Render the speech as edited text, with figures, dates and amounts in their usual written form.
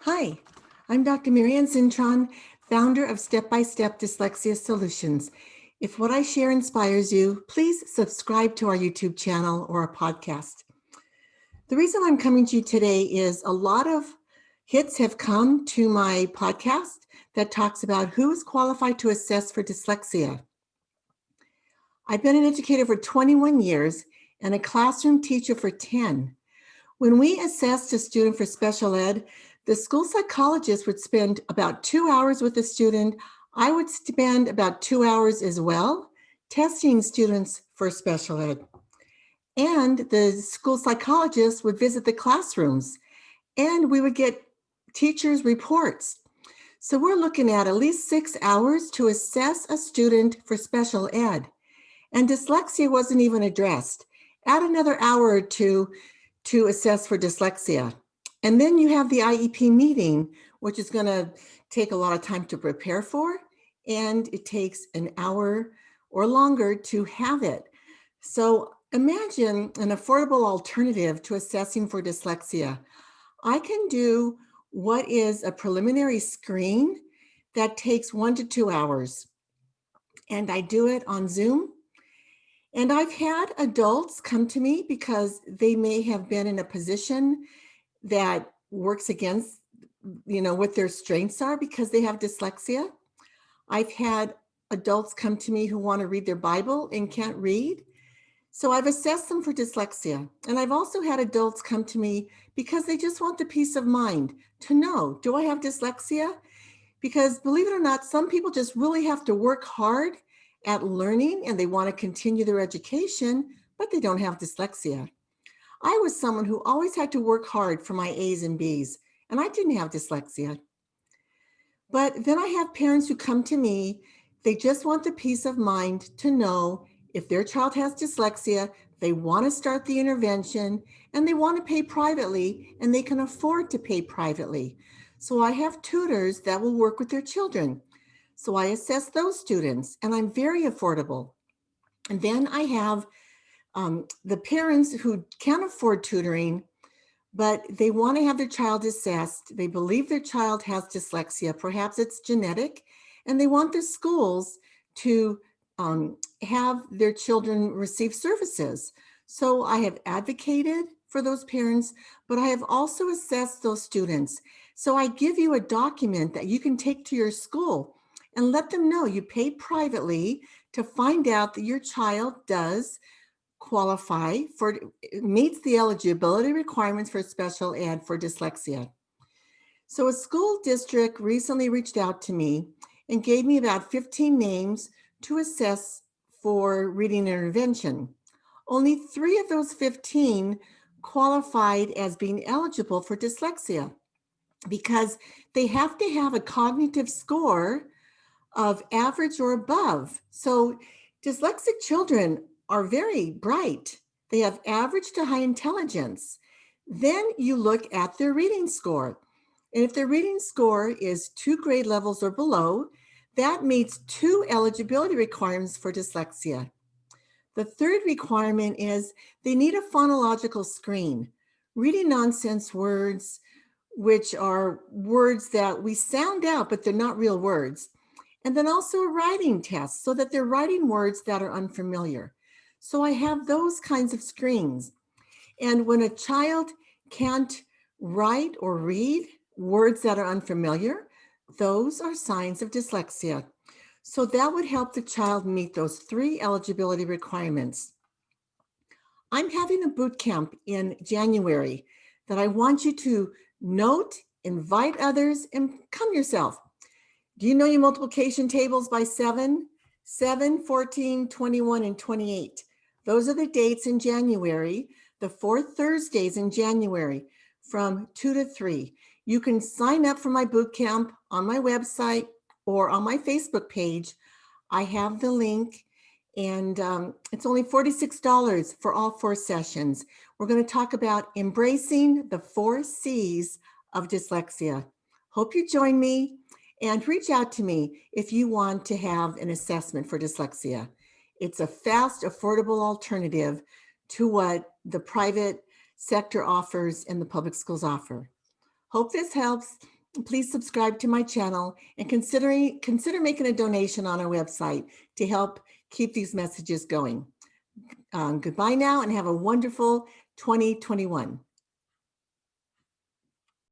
Hi, I'm Dr. Marianne Zintron, founder of Step by Step Dyslexia Solutions. If what I share inspires you, please subscribe to our YouTube channel or our podcast. The reason I'm coming to you today is a lot of hits have come to my podcast that talks about who is qualified to assess for dyslexia. I've been an educator for 21 years and a classroom teacher for 10. When we assessed a student for special ed, the school psychologist would spend about 2 hours with the student. I would spend about 2 hours as well testing students for special ed. And the school psychologist would visit the classrooms and we would get teachers' reports. So we're looking at least 6 hours to assess a student for special ed. And dyslexia wasn't even addressed. Add another hour or two to assess for dyslexia. And then you have the IEP meeting, which is going to take a lot of time to prepare for, and it takes an hour or longer to have it. So imagine an affordable alternative to assessing for dyslexia. I can do what is a preliminary screen that takes 1 to 2 hours, and I do it on Zoom. And I've had adults come to me because they may have been in a position that works against, what their strengths are because they have dyslexia. I've had adults come to me who want to read their Bible and can't read. So I've assessed them for dyslexia. And I've also had adults come to me because they just want the peace of mind to know, do I have dyslexia? Because believe it or not, some people just really have to work hard at learning and they want to continue their education, but they don't have dyslexia. I was someone who always had to work hard for my A's and B's, and I didn't have dyslexia. But then I have parents who come to me, they just want the peace of mind to know if their child has dyslexia, they want to start the intervention, and they want to pay privately, and they can afford to pay privately. So I have tutors that will work with their children. So I assess those students, and I'm very affordable. And then I have the parents who can't afford tutoring, but they want to have their child assessed. They believe their child has dyslexia. Perhaps it's genetic, and they want the schools to have their children receive services. So I have advocated for those parents, but I have also assessed those students. So I give you a document that you can take to your school and let them know you paid privately to find out that your child does qualify for, meets the eligibility requirements for special ed for dyslexia. So a school district recently reached out to me and gave me about 15 names to assess for reading intervention. Only 3 of those 15 qualified as being eligible for dyslexia because they have to have a cognitive score of average or above. So dyslexic children are very bright. They have average to high intelligence. Then you look at their reading score. And if their reading score is 2 grade levels or below, that meets 2 eligibility requirements for dyslexia. The third requirement is they need a phonological screen. Reading nonsense words, which are words that we sound out, but they're not real words. And then also a writing test so that they're writing words that are unfamiliar. So I have those kinds of screens. And when a child can't write or read words that are unfamiliar, those are signs of dyslexia. So that would help the child meet those 3 eligibility requirements. I'm having a boot camp in January that I want you to note, invite others, and come yourself. Do you know your multiplication tables by 7, 14, 21, and 28? Those are the dates in January, the 4 Thursdays in January from 2 to 3. You can sign up for my boot camp on my website or on my Facebook page. I have the link, and it's only $46 for all 4 sessions. We're going to talk about embracing the 4 C's of dyslexia. Hope you join me. And reach out to me if you want to have an assessment for dyslexia. It's a fast, affordable alternative to what the private sector offers and the public schools offer. Hope this helps. Please subscribe to my channel and consider making a donation on our website to help keep these messages going. Goodbye now and have a wonderful 2021.